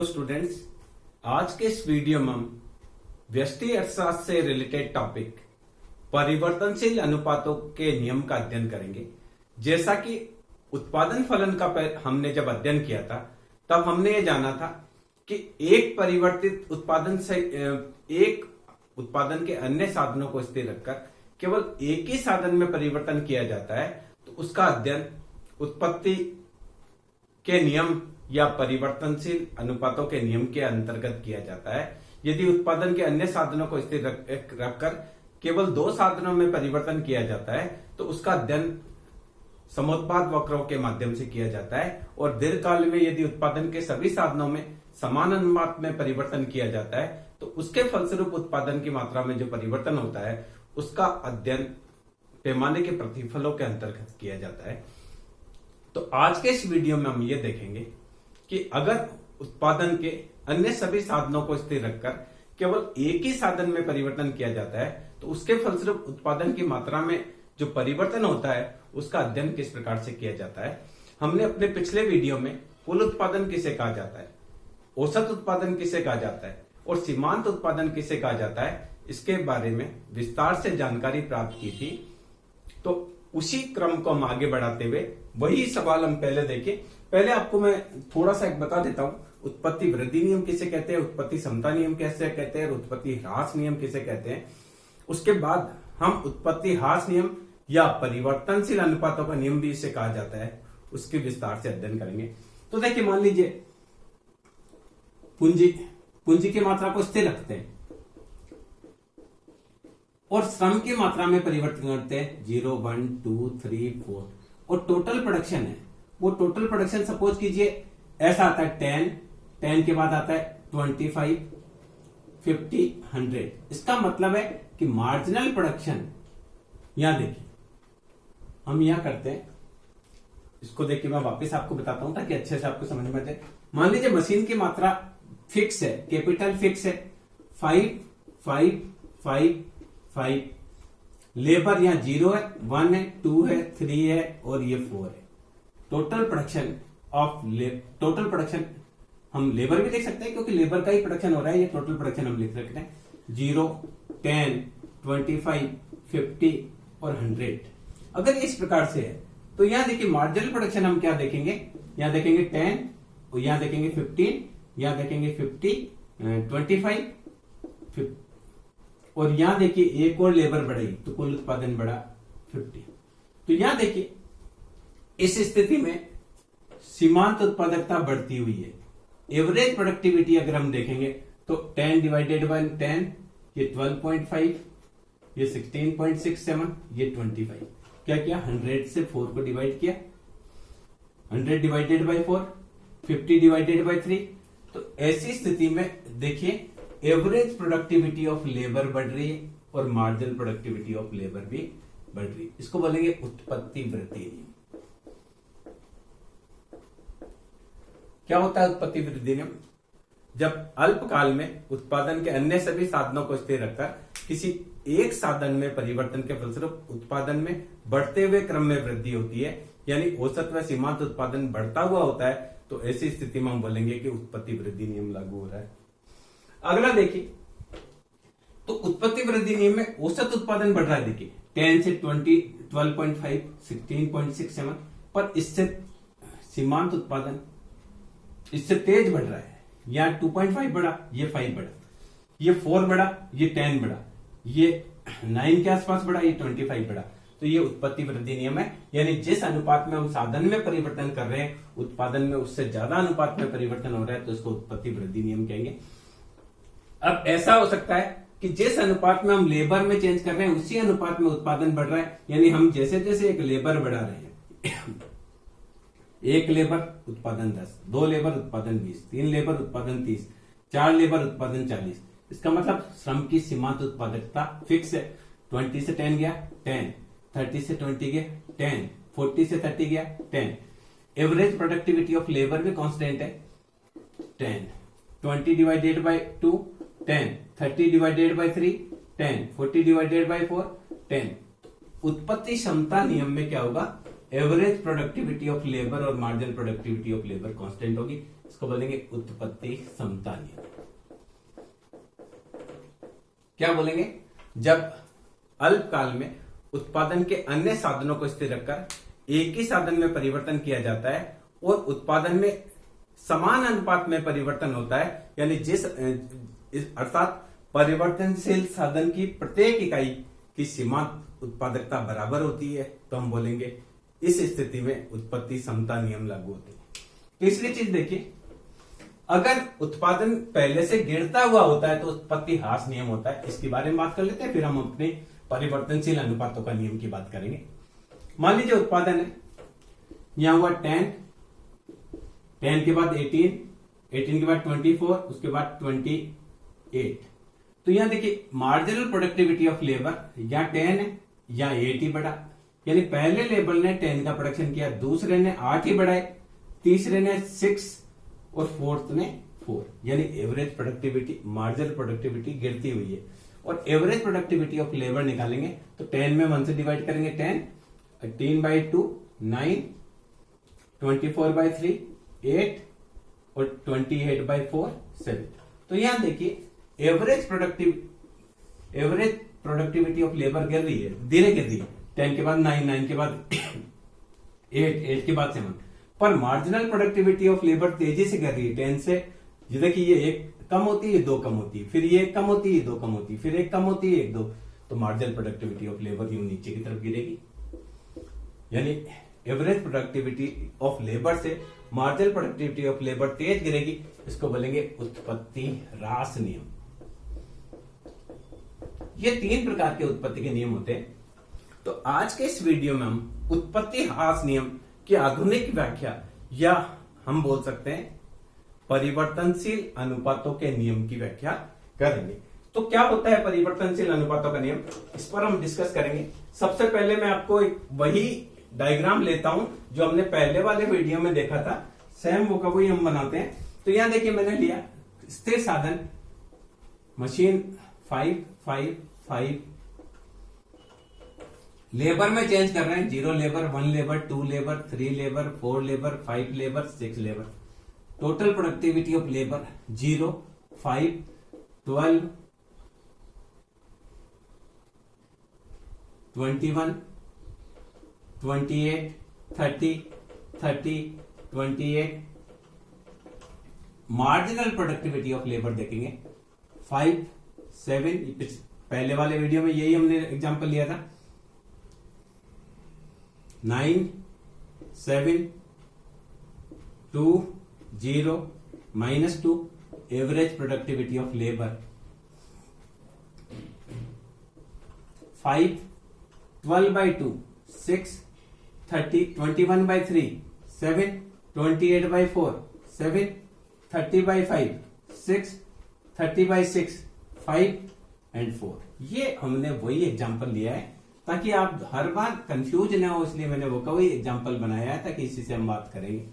Students, आज के इस वीडियो में हम व्यष्टि अर्थशास्त्र से रिलेटेड टॉपिक परिवर्तनशील अनुपातों के नियम का अध्ययन करेंगे। जैसा कि उत्पादन फलन का हमने जब अध्ययन किया था तब हमने ये जाना था कि एक परिवर्तित उत्पादन से एक उत्पादन के अन्य साधनों को स्थिर रखकर केवल एक ही साधन में परिवर्तन किया जाता है, तो उसका अध्ययन उत्पत्ति के नियम या परिवर्तनशील अनुपातों के नियम के अंतर्गत किया जाता है। यदि उत्पादन के अन्य साधनों को स्थिर रखकर केवल दो साधनों में परिवर्तन किया जाता है, तो उसका अध्ययन समोत्पाद वक्रों के माध्यम से किया जाता है। और दीर्घकाल में यदि उत्पादन के सभी साधनों में समान अनुपात में परिवर्तन किया जाता है, तो उसके फलस्वरूप उत्पादन की मात्रा में जो परिवर्तन होता है उसका अध्ययन पैमाने के प्रतिफलों के अंतर्गत किया जाता है। तो आज के इस वीडियो में हम ये देखेंगे कि अगर उत्पादन के अन्य सभी साधनों को स्थिर रखकर केवल एक ही साधन में परिवर्तन किया जाता है, तो उसके फलस्वरूप उत्पादन की मात्रा में जो परिवर्तन होता है उसका अध्ययन किस प्रकार से किया जाता है। हमने अपने पिछले वीडियो में कुल उत्पादन किसे कहा जाता है, औसत उत्पादन किसे कहा जाता है और सीमांत उत्पादन किसे कहा जाता है, इसके बारे में विस्तार से जानकारी प्राप्त की थी। तो उसी क्रम को हम आगे बढ़ाते हुए वही सवाल हम पहले देखें। पहले आपको मैं थोड़ा सा एक बता देता हूं, उत्पत्ति वृद्धि नियम किसे कहते हैं, उत्पत्ति समता नियम कैसे कहते हैं और उत्पत्ति ह्रास नियम किसे कहते हैं। उसके बाद हम उत्पत्ति ह्रास नियम या परिवर्तनशील अनुपातों का नियम भी इसे कहा जाता है, उसके विस्तार से अध्ययन करेंगे। तो देखिए, मान लीजिए पूंजी की मात्रा को स्थिर रखते हैं और श्रम की मात्रा में परिवर्तन करते हैं 0, 1, 2, 3, 4 और टोटल प्रोडक्शन है वो टोटल प्रोडक्शन सपोज कीजिए ऐसा आता है 10 के बाद आता है 25, 50, 100। इसका मतलब है कि मार्जिनल प्रोडक्शन, यहां देखिए हम यहां करते हैं, इसको देखिए मैं वापस आपको बताता हूं ताकि अच्छे से आपको समझ में आए। मान लीजिए मशीन की मात्रा फिक्स है, कैपिटल फिक्स है 5, 5, 5, 5, लेबर यहां 0 है, 1 है, 2 है, 3 है और ये 4 है। टोटल प्रोडक्शन हम लेबर भी देख सकते हैं क्योंकि लेबर का ही प्रोडक्शन हो रहा है, ये टोटल प्रोडक्शन हम लिख सकते हैं 0, 10, 25, 50 और 100। अगर इस प्रकार से है तो यहां देखिए मार्जिनल प्रोडक्शन हम क्या देखेंगे, यहां देखेंगे 10 और यहां देखेंगे 15, यहां देखेंगे 50, 25, 50 और यहां देखिए एक और लेबर बढ़ेगी तो कुल उत्पादन बढ़ा 50। तो यहां देखिए इस स्थिति में सीमांत उत्पादकता बढ़ती हुई है। एवरेज प्रोडक्टिविटी अगर हम देखेंगे तो 10 डिवाइडेड बाय 10 ये 12.5, ये 16.67, ये 25। क्या किया, 100 से 4 को डिवाइड किया, 100 डिवाइडेड बाय 4, 50 डिवाइडेड बाय 3। तो ऐसी स्थिति में देखिए एवरेज प्रोडक्टिविटी ऑफ लेबर बढ़ रही है और मार्जिनल प्रोडक्टिविटी ऑफ लेबर भी बढ़ रही है। इसको बोलेंगे उत्पत्ति वृद्धि नियम। क्या होता है उत्पत्ति वृद्धि नियम? जब अल्पकाल में उत्पादन के अन्य सभी साधनों को स्थिर रखकर किसी एक साधन में परिवर्तन के फलस्वरूप उत्पादन में बढ़ते हुए क्रम में वृद्धि होती है, यानी औसत व सीमांत उत्पादन बढ़ता हुआ होता है, तो ऐसी स्थिति में हम बोलेंगे कि उत्पत्ति वृद्धि नियम लागू हो रहा है। अगला देखिए, तो उत्पत्ति वृद्धि नियम में औसत उत्पादन बढ़ रहा है। देखिए 10 से 20, 12.5, 16.67, पर इससे सीमांत उत्पादन इससे तेज बढ़ रहा है। यहाँ 2.5 बढ़ा, ये 5 बढ़ा, ये 4 बढ़ा, ये 10 बढ़ा, ये 9 के आसपास बढ़ा, ये 25 बढ़ा। तो ये उत्पत्ति वृद्धि नियम है, यानी जिस अनुपात में हम साधन में परिवर्तन कर रहे हैं उत्पादन में उससे ज्यादा अनुपात में परिवर्तन हो रहा है तो इसको उत्पत्ति वृद्धि नियम कहेंगे। अब ऐसा हो सकता है कि जिस अनुपात में हम लेबर में चेंज कर रहे हैं उसी अनुपात में उत्पादन बढ़ रहा है, यानी हम जैसे जैसे एक लेबर बढ़ा रहे हैं, एक लेबर उत्पादन 10, 2 लेबर उत्पादन 20, 3 लेबर उत्पादन 30, 4 लेबर उत्पादन 40। इसका मतलब श्रम की सीमांत उत्पादकता फिक्स है। 20 से 10 गया 10, 30 से 20 गया 10, 40 से 30 गया 10। एवरेज प्रोडक्टिविटी ऑफ लेबर भी कांस्टेंट है 10, 20 divided by 2 10, 30 divided by 3 10, 40 divided by 4 10। उत्पत्ति क्षमता नियम में क्या होगा, एवरेज प्रोडक्टिविटी ऑफ लेबर और marginal productivity of labour constant होगी। इसको बोलेंगे उत्पत्ति समता नियम। क्या बोलेंगे? जब अल्पकाल में उत्पादन के अन्य साधनों को स्थिर रखकर एक ही साधन में परिवर्तन किया जाता है और उत्पादन में समान अनुपात में परिवर्तन होता है, यानी अर्थात परिवर्तनशील साधन की प्रत्येक इकाई की सीमांत उत्पादकता बराबर होती है, तो हम बोलेंगे इस स्थिति में उत्पत्ति समता नियम लागू होते हैं। तीसरी चीज देखिए, अगर उत्पादन पहले से गिरता हुआ होता है तो उत्पत्ति ह्रास नियम होता है। इसके बारे में बात कर लेते हैं, फिर हम अपने परिवर्तनशील अनुपातों का नियम की बात करेंगे। मान लीजिए उत्पादन है, यहां हुआ 10, 10 के बाद 18, 18 के बाद 24, उसके बाद 28। तो यहां देखिए मार्जिनल प्रोडक्टिविटी ऑफ लेबर या 10 है या 8 ही बढ़ा, यानी पहले लेबर ने 10 का प्रोडक्शन किया, दूसरे ने 8 ही बढ़ाए, तीसरे ने 6 और फोर्थ ने 4, यानी एवरेज प्रोडक्टिविटी, मार्जिनल प्रोडक्टिविटी गिरती हुई है। और एवरेज प्रोडक्टिविटी ऑफ लेबर निकालेंगे तो 10 में 1 से डिवाइड करेंगे 10, 18/2 9, 24/3 8 और 28/4 7। तो यहां देखिए एवरेज प्रोडक्टिविटी ऑफ लेबर गिर रही है, धीरे गिर रही है, 10 के बाद 9, 9 के बाद 8, 8 के बाद 7, पर मार्जिनल प्रोडक्टिविटी ऑफ लेबर तेजी से गिर रही है 10 से। ये देखिए ये 1 कम होती है, 2 कम होती है, फिर ये 1 कम होती है, 2 कम होती है, फिर 1 कम होती है, 1 2, तो मार्जिनल प्रोडक्टिविटी ऑफ लेबर यूं नीचे की तरफ गिरेगी। यानी एवरेज प्रोडक्टिविटी ऑफ लेबर से मार्जिनल प्रोडक्टिविटी ऑफ लेबर तेज गिरेगी, इसको बोलेंगे उत्पत्ति ह्रास नियम। ये 3 प्रकार के उत्पत्ति के नियम होते हैं। तो आज के इस वीडियो में हम उत्पत्ति ह्रास नियम की आधुनिक व्याख्या या हम बोल सकते हैं परिवर्तनशील अनुपातों के नियम की व्याख्या करेंगे। तो क्या होता है परिवर्तनशील अनुपातों का नियम, इस पर हम डिस्कस करेंगे। सबसे पहले मैं आपको एक वही डायग्राम लेता हूं जो हमने पहले वाले वीडियो में देखा था, सेम वो का वही हम बनाते हैं। तो यहां देखिए मैंने लिया स्थिर साधन मशीन 5 5 5, लेबर में चेंज कर रहे हैं, 0 labour, 1 labour, 2 labour, 3 labour, 4 labour, 5 labour, 6 labour. Total productivity of labour 0 5 12 21 28 30 30 28। Marginal productivity of labour देखेंगे 5 7, पहले वाले वीडियो में यही हमने एग्जांपल लिया था, 9 7 2 0 -2। Average productivity of labour 5 12/2 6 30 21/3 7 28/4 7 30/5 6 30/6 5 and 4। ये हमने वही एग्जांपल लिया है ताकि आप हर बार कंफ्यूज ना हो, इसलिए मैंने वो का वही एग्जांपल बनाया है ताकि इसी से हम बात करेंगे।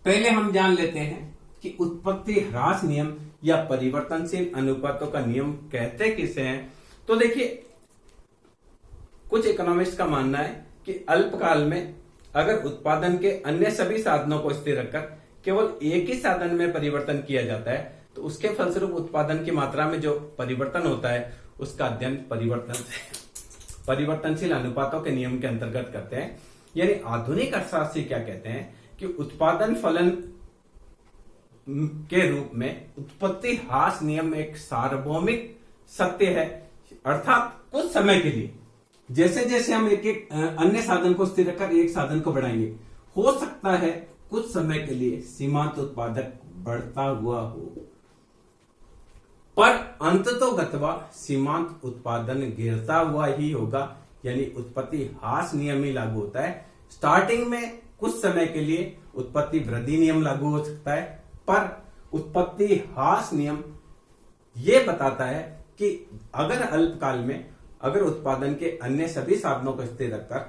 पहले हम जान लेते हैं कि उत्पत्ति ह्रास नियम या परिवर्तनशील अनुपातों का नियम कहते किसे हैं। तो देखिए कुछ इकोनॉमिस्ट का मानना है कि अल्पकाल में अगर उत्पादन के अन्य सभी साधनों को स्थिर रखकर केवल एक ही साधन में परिवर्तन किया जाता है तो उसके फलस्वरूप उत्पादन की मात्रा में जो परिवर्तन होता है उसका अध्ययन परिवर्तनशील अनुपातों के नियम के अंतर्गत करते हैं। यानी आधुनिक अर्थशास्त्री क्या कहते हैं कि उत्पादन फलन के रूप में उत्पत्ति ह्रास नियम एक सार्वभौमिक सत्य है, अर्थात कुछ समय के लिए जैसे जैसे हम एक एक अन्य साधन को स्थिर रखकर एक साधन को बढ़ाएंगे, हो सकता है कुछ समय के लिए सीमांत उत्पादक बढ़ता हुआ हो, पर अंततोगत्वा सीमांत उत्पादन गिरता हुआ ही होगा। यानी उत्पत्ति ह्रास नियम ही लागू होता है। स्टार्टिंग में कुछ समय के लिए उत्पत्ति वृद्धि नियम लागू हो सकता है, पर उत्पत्ति ह्रास नियम ये बताता है कि अगर अल्पकाल में अगर उत्पादन के अन्य सभी साधनों को स्थिर रखकर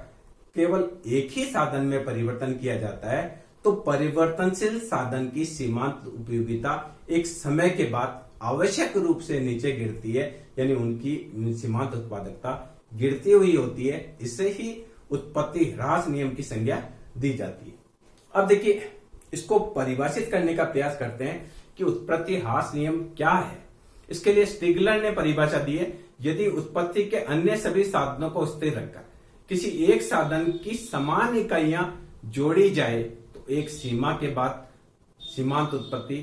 केवल एक ही साधन में परिवर्तन किया जाता है तो परिवर्तनशील साधन की सीमांत उपयोगिता एक समय के बाद आवश्यक रूप से नीचे गिरती है, यानी उनकी सीमांत उत्पादकता गिरती हुई होती है। इससे ही उत्पत्ति ह्रास नियम की संज्ञा दी जाती है। अब देखिए इसको परिभाषित करने का प्रयास करते हैं कि उत्पत्ति ह्रास नियम क्या है। इसके लिए स्टिगलर ने परिभाषा दी है, यदि उत्पत्ति के अन्य सभी साधनों को स्थिर रखकर किसी एक साधन की समान इकाइयां जोड़ी जाए तो एक सीमा के बाद सीमांत उत्पत्ति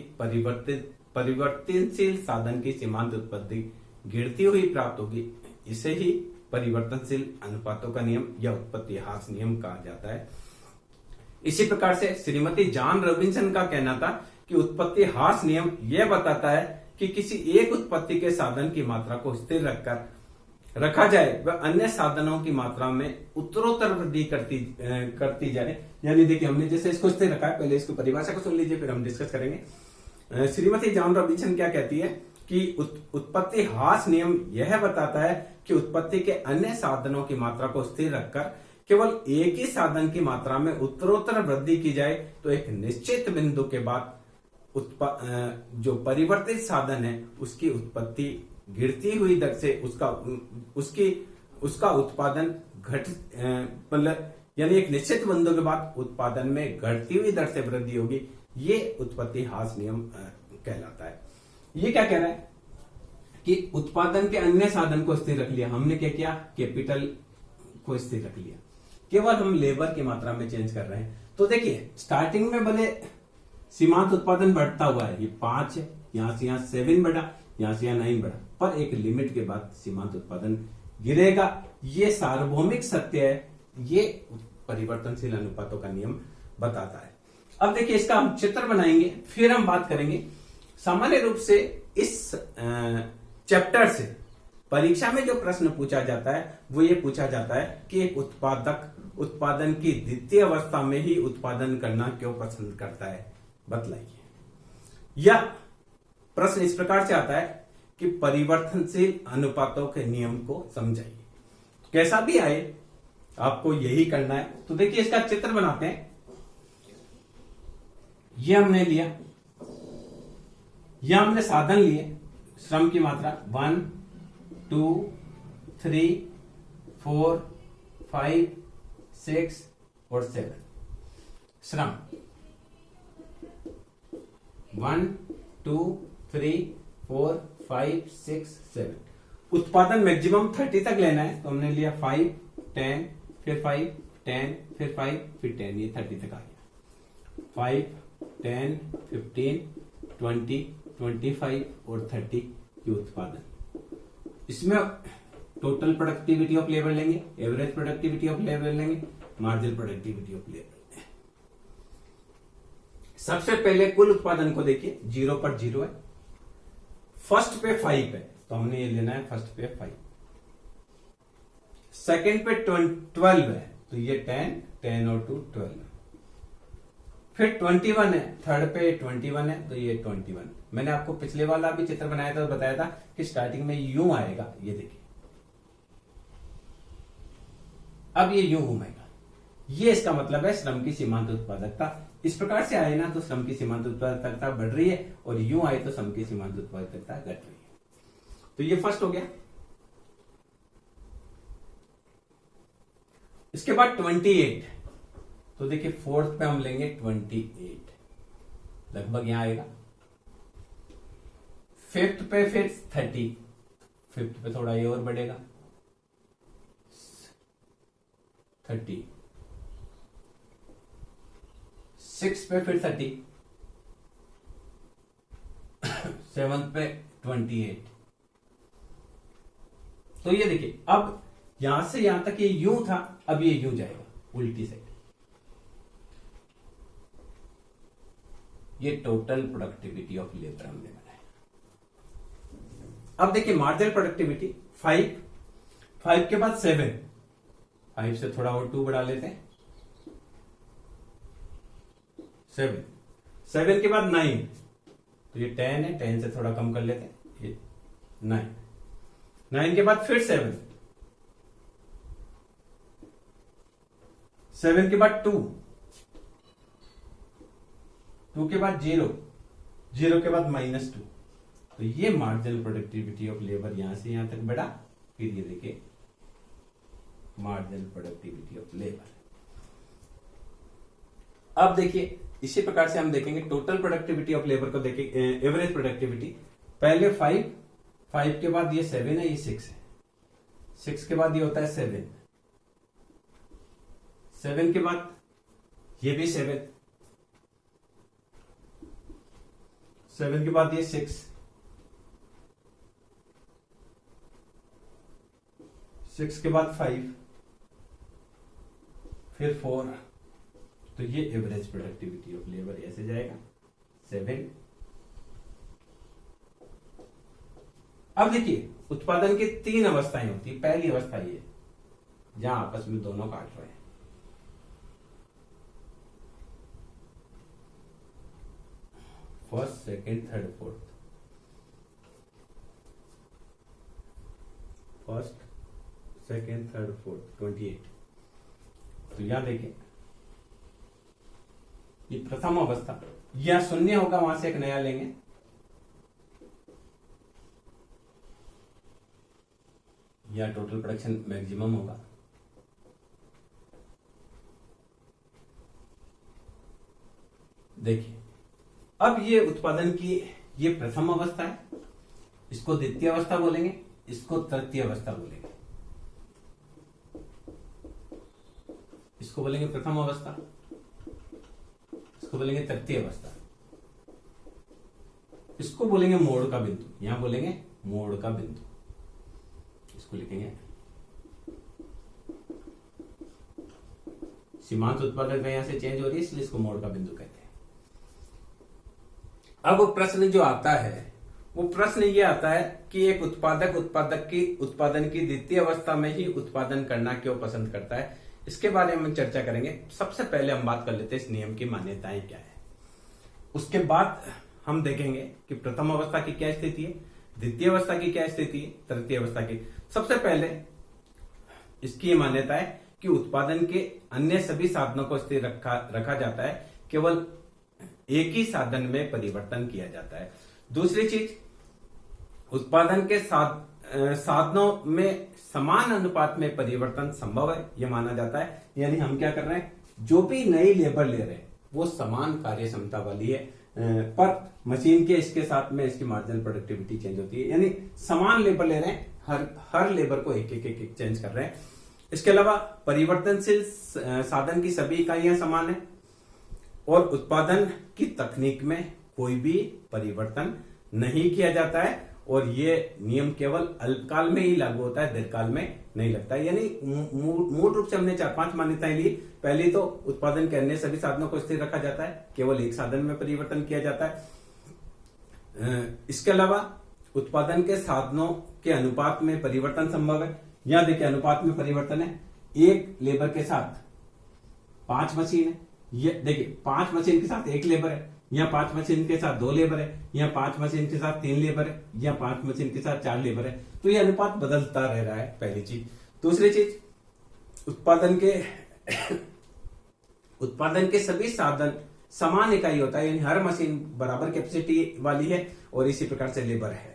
परिवर्तनशील साधन की सीमांत उत्पत्ति गिरती हुई प्राप्त होगी। इसे ही परिवर्तनशील अनुपातों का नियम या उत्पत्ति ह्रास नियम कहा जाता है। इसी प्रकार से श्रीमती जॉन रॉबिन्सन का कहना था कि उत्पत्ति ह्रास नियम यह बताता है कि किसी एक उत्पत्ति के साधन की मात्रा को स्थिर रखा जाए वह अन्य साधनों की मात्रा में उत्तरोत्तर वृद्धि करती जाए। यानी देखिए, हमने जैसे इसको स्थिर रखा है, पहले इसको परिभाषा को सुन लीजिए, फिर हम डिस्कस करेंगे। श्रीमती जॉन रॉबिन्सन क्या कहती है कि उत्पत्ति ह्रास नियम यह बताता है कि उत्पत्ति के अन्य साधनों की मात्रा को स्थिर रखकर केवल एक ही साधन की मात्रा में उत्तरोत्तर वृद्धि की जाए तो एक निश्चित बिंदु के बाद जो परिवर्तित साधन है उसकी उत्पत्ति गिरती हुई दर से उसका उत्पादन मतलब यानी एक निश्चित बिंदु के बाद उत्पादन में घटती हुई दर से वृद्धि होगी। ये उत्पत्ति ह्रास नियम कहलाता है। ये क्या कह रहा है कि उत्पादन के अन्य साधन को स्थिर रख लिया। हमने क्या किया, कैपिटल को स्थिर रख लिया, केवल हम लेबर की मात्रा में चेंज कर रहे हैं। तो देखिए, स्टार्टिंग में भले सीमांत उत्पादन बढ़ता हुआ है, ये 5 है, यहां से यहां 7 बढ़ा, यहां से यहां 9 बढ़ा, पर एक लिमिट के बाद सीमांत उत्पादन गिरेगा। ये सार्वभौमिक सत्य है, ये परिवर्तनशील अनुपातों का नियम बताता है। अब देखिए, इसका हम चित्र बनाएंगे, फिर हम बात करेंगे। सामान्य रूप से इस चैप्टर से परीक्षा में जो प्रश्न पूछा जाता है वो ये पूछा जाता है कि एक उत्पादक उत्पादन की द्वितीय अवस्था में ही उत्पादन करना क्यों पसंद करता है, बतलाइए। या प्रश्न इस प्रकार से आता है कि परिवर्तनशील अनुपातों के नियम को समझाइए। कैसा भी आए, आपको यही करना है। तो देखिए, इसका चित्र बनाते हैं। ये हमने लिया, यह हमने साधन लिए, श्रम की मात्रा 1 2 3 4 5 6 और 7। श्रम 1 2 3 4 5 6 7। उत्पादन मैक्सिमम 30 तक लेना है, तो हमने लिया 5 10 फिर 5 10 फिर 5 फिर 10, ये 30 तक आ गया। 5 10 15 20 25 और 30 ये उत्पादन। इसमें टोटल प्रोडक्टिविटी ऑफ लेबर लेंगे, एवरेज प्रोडक्टिविटी ऑफ लेबर लेंगे, मार्जिनल प्रोडक्टिविटी ऑफ लेबर। सबसे पहले कुल उत्पादन को देखिए, 0 पर 0 है, फर्स्ट पे 5 है, तो हमने ये लेना है फर्स्ट पे 5। सेकंड पे 12 है, तो ये 10 और 2 12। फिर 21 है, थर्ड पे 21 है, तो ये 21। मैंने आपको पिछले वाला भी चित्र बनाया था, तो बताया था कि स्टार्टिंग में यूं आएगा, ये देखिए, अब ये यूं घूमेगा। ये इसका मतलब है श्रम की सीमांत उत्पादकता। इस प्रकार से आए ना तो श्रम की सीमांत उत्पादकता बढ़ रही है, और यूं आए तो श्रम की सीमांत उत्पादकता घट रही है। तो ये फर्स्ट हो गया। इसके बाद 28, तो देखिए फोर्थ पे हम लेंगे 28, लगभग यहां आएगा। फिफ्थ पे फिर 30, फिफ्थ पे थोड़ा ये और बढ़ेगा 30, सिक्स पे फिर 30, सेवंथ पे 28। तो ये देखिए, अब यहां से यहां तक ये यूं था, अब ये यूं जाएगा उल्टी साइड। ये टोटल प्रोडक्टिविटी ऑफ लेबर हमने बनाया। अब देखिए, मार्जिनल प्रोडक्टिविटी 5 के बाद 7, 5 से थोड़ा और 2 बढ़ा लेते हैं, 7 के बाद 9, तो ये 10 है, 10 से थोड़ा कम कर लेते हैं, ये 9 के बाद फिर 7 के बाद 2 के बाद 0 के बाद -2। तो ये मार्जिनल प्रोडक्टिविटी ऑफ लेबर यहां से यहां तक बढ़ा। फिर ये देखिए मार्जिनल प्रोडक्टिविटी ऑफ लेबर। अब देखिए इसी प्रकार से हम देखेंगे टोटल प्रोडक्टिविटी ऑफ लेबर को देखेंगे, एवरेज प्रोडक्टिविटी। पहले 5 के बाद ये 7 है, ये 6 है, 6 के बाद ये होता है 7 के बाद ये भी 7 के बाद ये 6 के बाद 5, फिर 4, तो ये एवरेज प्रोडक्टिविटी ऑफ लेबर ऐसे जाएगा 7। अब देखिए उत्पादन की 3 अवस्थाएं होती है। पहली अवस्था ये जहां आपस में दोनों काट रहे हैं, first, second, third, fourth. First, second, third, fourth, 28। तो यहां देखिए ये प्रथम अवस्था, या शून्य होगा, वहां से एक नया लेंगे, या टोटल प्रोडक्शन मैक्सिमम होगा। देखिए अब ये उत्पादन की ये प्रथम अवस्था है, इसको द्वितीय अवस्था बोलेंगे, इसको तृतीय अवस्था बोलेंगे। इसको बोलेंगे प्रथम अवस्था, इसको बोलेंगे तृतीय अवस्था, इसको बोलेंगे मोड़ का बिंदु। यहां बोलेंगे मोड़ का बिंदु, इसको लिखेंगे सीमांत उत्पादन का यहां से चेंज हो रही है, इसलिए इसको मोड़ का बिंदु कहते हैं। अब प्रश्न जो आता है वो प्रश्न ये आता है कि एक उत्पादक की उत्पादन की द्वितीय अवस्था में ही उत्पादन करना क्यों पसंद करता है। इसके बारे में हम चर्चा करेंगे। सबसे पहले हम बात कर लेते हैं इस नियम की मान्यताएं क्या है, उसके बाद हम देखेंगे कि प्रथम अवस्था की क्या स्थिति है, द्वितीय अवस्था की क्या स्थिति है, तृतीय अवस्था की। सबसे पहले इसकी मान्यता है कि उत्पादन के अन्य सभी साधनों को स्थिर रखा जाता है, केवल एक ही साधन में परिवर्तन किया जाता है। दूसरी चीज, उत्पादन के साधनों में समान अनुपात में परिवर्तन संभव है, यह माना जाता है। यानी हम क्या कर रहे हैं, जो भी नई लेबर ले रहे हैं वो समान कार्य क्षमता वाली है, पर मशीन के इसके साथ में इसकी मार्जिनल प्रोडक्टिविटी चेंज होती है। यानी समान लेबर ले रहे हैं, हर लेबर को एक चेंज कर रहे हैं। इसके अलावा परिवर्तनशील साधन की सभी इकाइयां समान है, और उत्पादन की तकनीक में कोई भी परिवर्तन नहीं किया जाता है, और ये नियम केवल अल्पकाल में ही लागू होता है, दीर्घकाल में नहीं लगता है। यानी मूल रूप से हमने 4-5 मान्यताएं ली। पहली तो उत्पादन के अन्य सभी साधनों को स्थिर रखा जाता है, केवल एक साधन में परिवर्तन किया जाता है। इसके अलावा उत्पादन के साधनों के अनुपात में परिवर्तन संभव है। यहां देखिए अनुपात में परिवर्तन है, एक लेबर के साथ 5 मशीन है, ये देखिए 5 मशीन के साथ 1 लेबर है, यहाँ 5 मशीन के साथ 2 लेबर है, यहाँ 5 मशीन के साथ 3 लेबर है, यहाँ 5 मशीन के साथ 4 लेबर है। तो ये अनुपात बदलता रह रहा है, पहली चीज। दूसरी चीज, उत्पादन के सभी साधन समान इकाई होता है, यानी हर मशीन बराबर कैपेसिटी वाली है, और इसी प्रकार से लेबर है।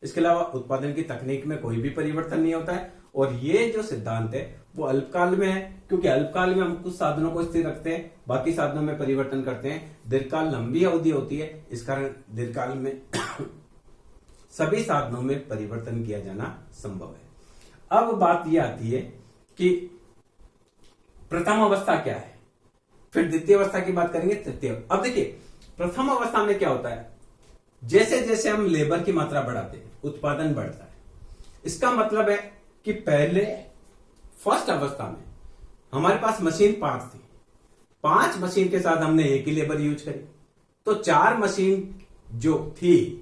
इसके अलावा उत्पादन की तकनीक में कोई भी परिवर्तन नहीं होता है, और ये जो सिद्धांत है वो अल्पकाल में है, क्योंकि अल्पकाल में हम कुछ साधनों को स्थिर रखते हैं, बाकी साधनों में परिवर्तन करते हैं। दीर्घकाल लंबी अवधि होती है, इस कारण दीर्घकाल में सभी साधनों में परिवर्तन किया जाना संभव है। अब बात यह आती है कि प्रथम अवस्था क्या है, फिर द्वितीय अवस्था की बात करेंगे, तृतीय। अब देखिए प्रथम अवस्था में क्या होता है, जैसे जैसे हम लेबर की मात्रा बढ़ाते हैं उत्पादन बढ़ता है। इसका मतलब है कि पहले फर्स्ट अवस्था में हमारे पास मशीन 5 थी, 5 मशीन के साथ हमने एक ही लेबर यूज करी, तो 4 मशीन जो थी,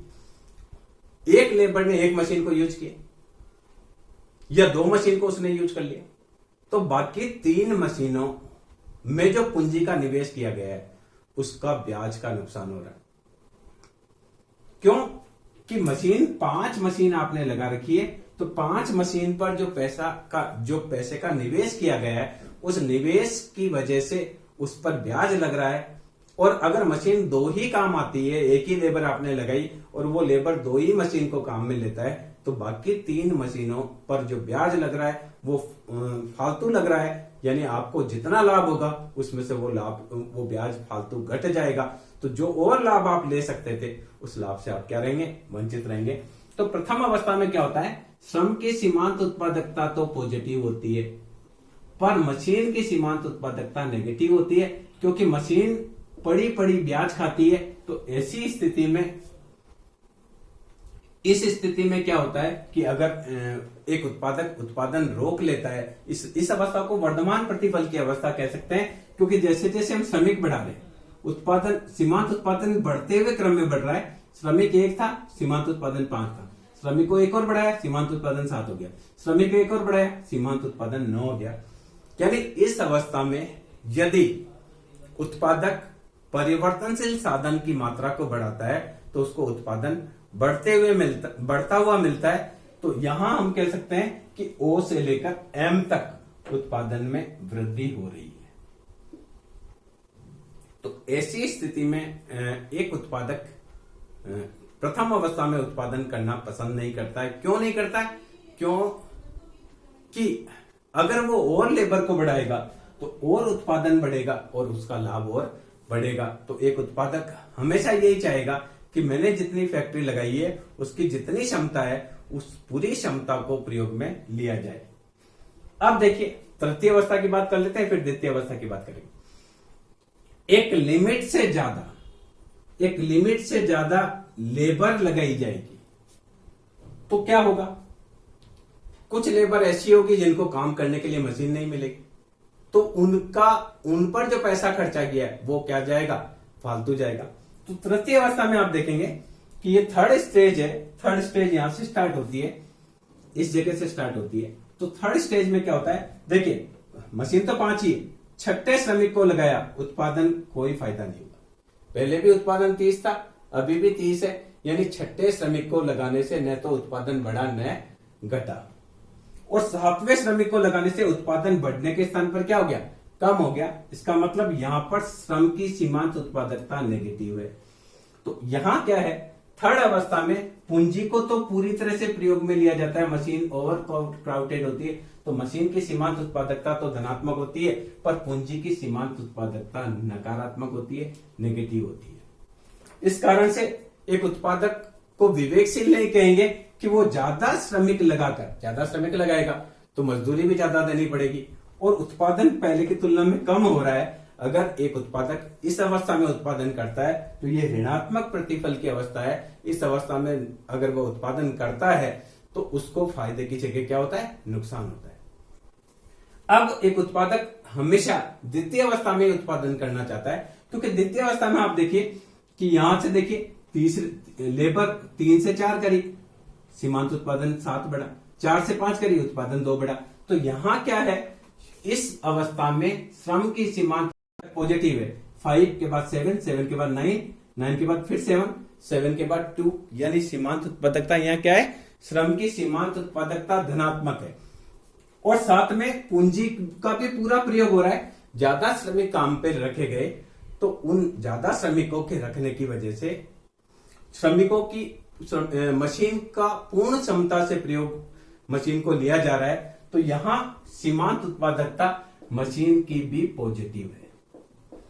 एक लेबर ने 1 मशीन को यूज किया, या 2 मशीन को उसने यूज कर लिया, तो बाकी 3 मशीनों में जो पूंजी का निवेश किया गया है उसका ब्याज का नुकसान हो रहा है। क्यों कि 5 मशीन आपने लगा रखी है, तो 5 मशीन पर जो पैसे का निवेश किया गया है, उस निवेश की वजह से उस पर ब्याज लग रहा है। और अगर मशीन 2 ही काम आती है, एक ही लेबर आपने लगाई और वो लेबर 2 ही मशीन को काम में लेता है, तो बाकी 3 मशीनों पर जो ब्याज लग रहा है वो फालतू लग रहा है, यानी आपको जितना लाभ होगा उसमें से वो ब्याज फालतू घट जाएगा। तो जो और लाभ आप ले सकते थे उस लाभ से आप क्या रहेंगे, वंचित रहेंगे। तो प्रथम अवस्था में क्या होता है, श्रम की सीमांत उत्पादकता तो पॉजिटिव होती है, पर मशीन की सीमांत उत्पादकता नेगेटिव होती है, क्योंकि मशीन पड़ी पड़ी ब्याज खाती है। तो ऐसी स्थिति में, इस स्थिति में क्या होता है कि अगर एक उत्पादक उत्पादन रोक लेता है, इस अवस्था को वर्धमान प्रतिफल की अवस्था कह सकते हैं, क्योंकि जैसे जैसे हम श्रमिक बढ़ा रहे, उत्पादन सीमांत उत्पादन बढ़ते हुए क्रम में बढ़ रहा है। श्रमिक 1 था, सीमांत उत्पादन 5 था, श्रमिक को 1 और बढ़ाया, सीमांत उत्पादन 7 हो गया, श्रमिक को 1 और बढ़ाया, सीमांत उत्पादन 9 हो गया। यानी इस अवस्था में यदि उत्पादक परिवर्तनशील साधन की मात्रा को बढ़ाता है तो उसको उत्पादन बढ़ता हुआ मिलता है। तो यहां हम कह सकते हैं कि O से लेकर M तक उत्पादन में वृद्धि हो रही है। तो ऐसी स्थिति में एक उत्पादक प्रथम अवस्था में उत्पादन करना पसंद नहीं करता है। क्यों नहीं करता है? क्योंकि अगर वो और लेबर को बढ़ाएगा तो और उत्पादन बढ़ेगा और उसका लाभ और बढ़ेगा। तो एक उत्पादक हमेशा यही चाहेगा कि मैंने जितनी फैक्ट्री लगाई है उसकी जितनी क्षमता है उस पूरी क्षमता को प्रयोग में लिया जाए। अब देखिए, तृतीय अवस्था की बात कर लेते हैं, फिर द्वितीय अवस्था की बात करेंगे। एक लिमिट से ज्यादा लेबर लगाई जाएगी तो क्या होगा, कुछ लेबर ऐसी होगी जिनको काम करने के लिए मशीन नहीं मिलेगी, तो उन पर जो पैसा खर्चा गया है वो क्या जाएगा, फालतू जाएगा। तो तृतीय अवस्था में आप देखेंगे कि ये थर्ड स्टेज है। थर्ड स्टेज यहां से स्टार्ट होती है, इस जगह से स्टार्ट होती है। तो थर्ड स्टेज में क्या होता है, देखिए मशीन तो 5 ही है, 6ठे श्रमिक को लगाया, उत्पादन कोई फायदा नहीं हुआ। पहले भी उत्पादन 30 था, अभी भी 30 है, यानी 6ठे श्रमिक को लगाने से न तो उत्पादन बढ़ा न घटा। और 7वें श्रमिक को लगाने से उत्पादन बढ़ने के स्थान पर क्या हो गया, कम हो गया। इसका मतलब यहां पर श्रम की सीमांत उत्पादकता नेगेटिव है। तो यहां क्या है, थर्ड अवस्था में पूंजी को तो पूरी तरह से प्रयोग में लिया जाता है, मशीन ओवर क्राउडेड होती है, तो मशीन की सीमांत उत्पादकता तो धनात्मक होती है, पर पूंजी की सीमांत उत्पादकता नकारात्मक होती है, नेगेटिव होती है। इस कारण से एक उत्पादक को विवेकशील नहीं कहेंगे कि वो ज्यादा श्रमिक लगाएगा तो मजदूरी भी ज्यादा देनी पड़ेगी और उत्पादन पहले की तुलना में कम हो रहा है। अगर एक उत्पादक इस अवस्था में उत्पादन करता है तो ये ऋणात्मक प्रतिफल की अवस्था है। इस अवस्था में अगर वो उत्पादन करता है तो उसको फायदे की जगह क्या होता है, नुकसान होता है। अब एक उत्पादक हमेशा द्वितीय अवस्था में उत्पादन करना चाहता है, क्योंकि द्वितीय अवस्था में आप देखिए कि यहां से देखिए लेबर 3 से 4 करी, सीमांत उत्पादन 7 बढ़ा, 4 से 5 करी, उत्पादन 2 बढ़ा। तो यहां क्या है, इस अवस्था में श्रम की सीमांत पॉजिटिव है। 5 के बाद 7, 7 के बाद 9, 9 के बाद फिर 7, 7 के बाद 2, यानी सीमांत उत्पादकता यहाँ क्या है, श्रम की सीमांत उत्पादकता धनात्मक है। और साथ में पूंजी का भी पूरा प्रयोग हो रहा है। ज्यादा श्रमिक काम पे रखे गए तो उन ज्यादा श्रमिकों के रखने की वजह से श्रमिकों की मशीन का पूर्ण क्षमता से प्रयोग मशीन को लिया जा रहा है। तो यहां सीमांत उत्पादकता मशीन की भी पॉजिटिव है।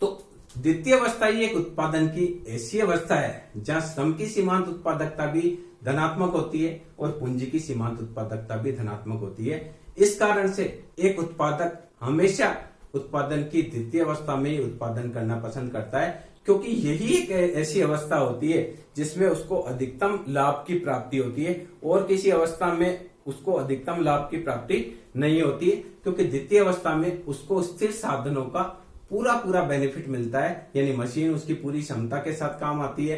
तो द्वितीय अवस्था ही एक उत्पादन की ऐसी अवस्था है जहां श्रम की सीमांत उत्पादकता भी धनात्मक होती है और पूंजी की सीमांत उत्पादकता भी धनात्मक होती है। इस कारण से एक उत्पादक हमेशा उत्पादन की द्वितीय अवस्था में ही उत्पादन करना पसंद करता है, क्योंकि यही एक ऐसी अवस्था होती है जिसमें उसको अधिकतम लाभ की प्राप्ति होती है और किसी अवस्था में उसको अधिकतम लाभ की प्राप्ति नहीं होती है, क्योंकि द्वितीय अवस्था में उसको स्थिर साधनों का पूरा बेनिफिट मिलता है, यानी मशीन उसकी पूरी क्षमता के साथ काम आती है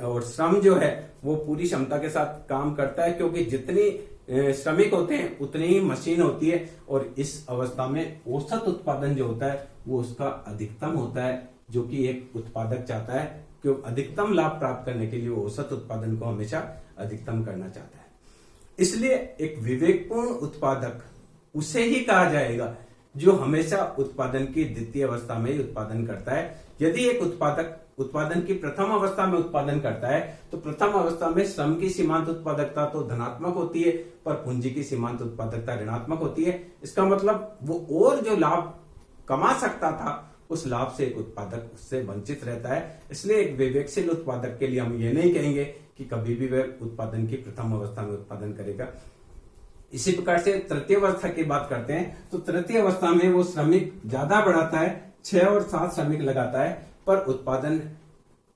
और श्रम जो है वो पूरी क्षमता के साथ काम करता है, क्योंकि जितनी श्रमिक होते हैं उतनी ही मशीन होती है। और इस अवस्था में औसत उत्पादन जो होता है वो उसका अधिकतम होता है, जो कि एक उत्पादक चाहता है कि अधिकतम लाभ प्राप्त करने के लिए वो औसत उत्पादन को हमेशा अधिकतम करना चाहता है। इसलिए एक विवेकपूर्ण उत्पादक उसे ही कहा जाएगा जो हमेशा उत्पादन की द्वितीय अवस्था में ही उत्पादन करता है। यदि एक उत्पादक उत्पादन की प्रथम अवस्था में उत्पादन करता है तो प्रथम अवस्था में श्रम की सीमांत उत्पादकता तो धनात्मक होती है, पर पूंजी की सीमांत उत्पादकता ऋणात्मक होती है। इसका मतलब वो और जो लाभ कमा सकता था उस लाभ से एक उत्पादक उससे वंचित रहता है। इसलिए एक विवेकशील उत्पादक के लिए हम ये नहीं कहेंगे कि कभी भी वह उत्पादन की प्रथम अवस्था में उत्पादन करेगा। इसी प्रकार से तृतीय अवस्था की बात करते हैं तो तृतीय अवस्था में वो श्रमिक ज्यादा बढ़ाता है, 6 और 7 श्रमिक लगाता है, पर उत्पादन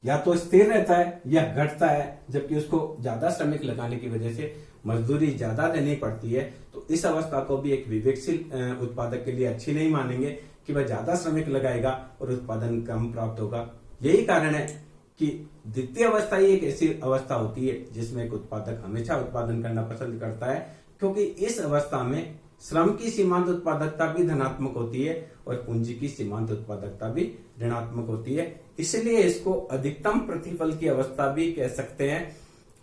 या तो स्थिर रहता है या घटता है, जबकि उसको ज्यादा श्रमिक लगाने की वजह से मजदूरी ज्यादा देनी पड़ती है। तो इस अवस्था को भी एक विवेकशील उत्पादक के लिए अच्छी नहीं मानेंगे कि वह ज्यादा श्रमिक लगाएगा और उत्पादन कम प्राप्त होगा। यही कारण है कि द्वितीय अवस्था ही एक ऐसी अवस्था होती है जिसमें एक उत्पादक हमेशा उत्पादन करना पसंद करता है, क्योंकि इस अवस्था में श्रम की सीमांत उत्पादकता भी धनात्मक होती है और पूंजी की सीमांत उत्पादकता भी ऋणात्मक होती है। इसलिए इसको अधिकतम प्रतिफल की अवस्था भी कह सकते हैं।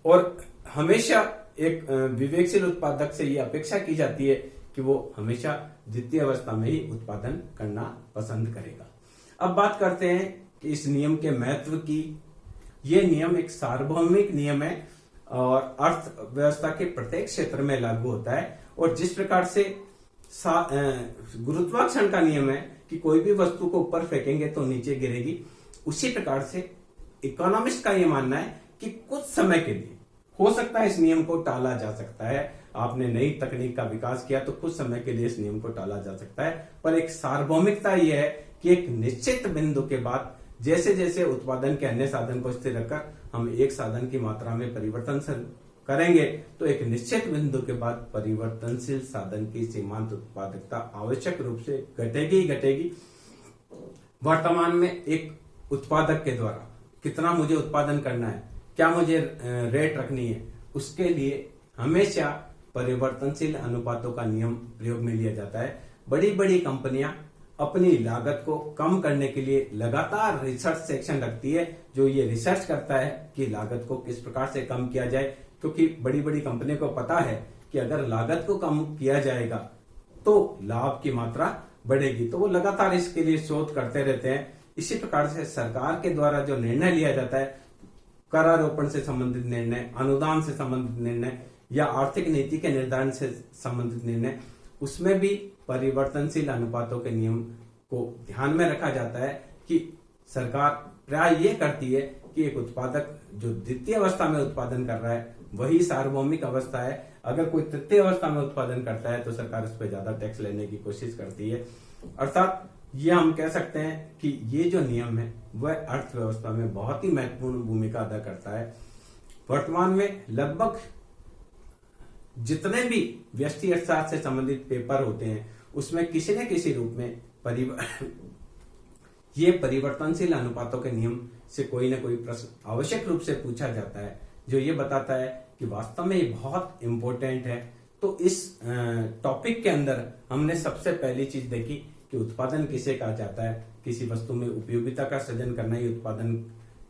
और हमेशा एक विवेकशील उत्पादक से ये अपेक्षा की जाती है कि वो हमेशा द्वितीय अवस्था में ही उत्पादन करना पसंद करेगा। अब बात करते हैं कि इस नियम के महत्व की। ये नियम एक सार्वभौमिक नियम है और अर्थव्यवस्था के प्रत्येक क्षेत्र में लागू होता है। और जिस प्रकार से गुरुत्वाकर्षण का नियम है कि कोई भी वस्तु को ऊपर फेंकेंगे तो नीचे गिरेगी, उसी प्रकार से इकोनॉमिस्ट का ये मानना है कि कुछ समय के लिए हो सकता है इस नियम को टाला जा सकता है। आपने नई तकनीक का विकास किया तो कुछ समय के लिए इस नियम को टाला जा सकता है, पर एक सार्वभौमिकता यह है कि एक निश्चित बिंदु के बाद जैसे जैसे उत्पादन के अन्य साधन को स्थिर रखकर हम एक साधन की मात्रा में परिवर्तन करेंगे तो एक निश्चित बिंदु के बाद परिवर्तनशील साधन की सीमांत उत्पादकता आवश्यक रूप से घटेगी ही घटेगी। वर्तमान में एक उत्पादक के द्वारा कितना मुझे उत्पादन करना है, क्या मुझे रेट रखनी है, उसके लिए हमेशा परिवर्तनशील अनुपातों का नियम प्रयोग में लिया जाता है। बड़ी बड़ी कंपनियां अपनी लागत को कम करने के लिए लगातार रिसर्च सेक्शन रखती है जो ये रिसर्च करता है कि लागत को किस प्रकार से कम किया जाए, क्योंकि बड़ी बड़ी कंपनियों को पता है कि अगर लागत को कम किया जाएगा तो लाभ की मात्रा बढ़ेगी, तो वो लगातार इसके लिए शोध करते रहते हैं। इसी प्रकार से सरकार के द्वारा जो निर्णय लिया जाता है, करारोपण से संबंधित निर्णय, अनुदान से संबंधित निर्णय या आर्थिक नीति के निर्धारण से संबंधित निर्णय, उसमें भी परिवर्तनशील अनुपातों के नियम को ध्यान में रखा जाता है कि सरकार प्राय ये करती है कि एक उत्पादक जो द्वितीय अवस्था में उत्पादन कर रहा है वही सार्वभौमिक अवस्था है। अगर कोई तृतीय अवस्था में उत्पादन करता है तो सरकार उस पर ज्यादा टैक्स लेने की कोशिश करती है। अर्थात ये हम कह सकते हैं कि ये जो नियम है वह अर्थव्यवस्था में बहुत ही महत्वपूर्ण भूमिका अदा करता है। वर्तमान में लगभग जितने भी व्यष्टि अर्थशास्त्र से संबंधित पेपर होते हैं उसमें किसी न किसी रूप में ये परिवर्तनशील अनुपातों के नियम से कोई न कोई प्रश्न आवश्यक रूप से पूछा जाता है जो ये बताता है कि वास्तव में ये बहुत इंपॉर्टेंट है। तो इस टॉपिक के अंदर हमने सबसे पहली चीज देखी कि उत्पादन किसे कहा जाता है। किसी वस्तु में उपयोगिता का सृजन करना ही उत्पादन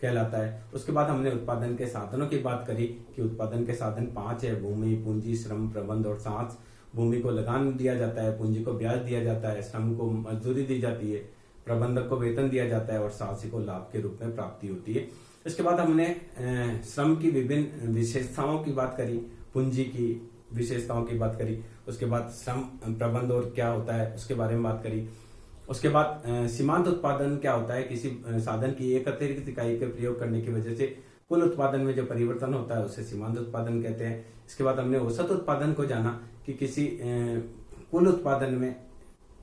कहलाता है। उसके बाद हमने उत्पादन के साधनों की बात करी कि उत्पादन के साधन 5 है: भूमि, पूंजी, श्रम, प्रबंध और सांस। भूमि को लगान दिया जाता है, पूंजी को ब्याज दिया जाता है, श्रम को मजदूरी दी जाती है, प्रबंधक को वेतन दिया जाता है और साहसी को लाभ के रूप में प्राप्ति होती है। इसके बाद हमने श्रम की विभिन्न विशेषताओं की बात करी, पूंजी की विशेषताओं की बात करी, उसके बाद श्रम प्रबंध और क्या होता है उसके बारे में बात करी। उसके बाद सीमांत उत्पादन क्या होता है, किसी साधन की एक अतिरिक्त इकाई के प्रयोग करने की वजह से कुल उत्पादन में जो परिवर्तन होता है उसे सीमांत उत्पादन कहते हैं। इसके बाद हमने औसत उत्पादन को जाना कि किसी कुल उत्पादन में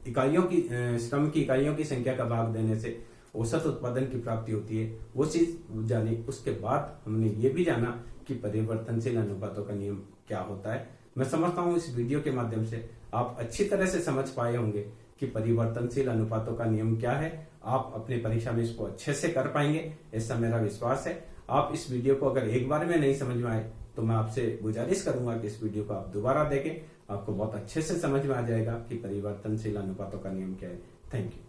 इकाइयों की श्रम की इकाइयों की संख्या का भाग देने से औसत उत्पादन की प्राप्ति होती है, वो चीज जानी। उसके बाद हमने ये भी जाना कि परिवर्तनशील अनुपातों का नियम क्या होता है। मैं समझता हूँ इस वीडियो के माध्यम से आप अच्छी तरह से समझ पाए होंगे कि परिवर्तनशील अनुपातों का नियम क्या है। आप अपनी परीक्षा में इसको अच्छे से कर पाएंगे, ऐसा मेरा विश्वास है। आप इस वीडियो को अगर एक बार में नहीं समझ में आए तो मैं आपसे गुजारिश करूंगा कि इस वीडियो को आप दोबारा देखें, आपको बहुत अच्छे से समझ में आ जाएगा कि परिवर्तनशील अनुपातों का नियम क्या है। Thank you.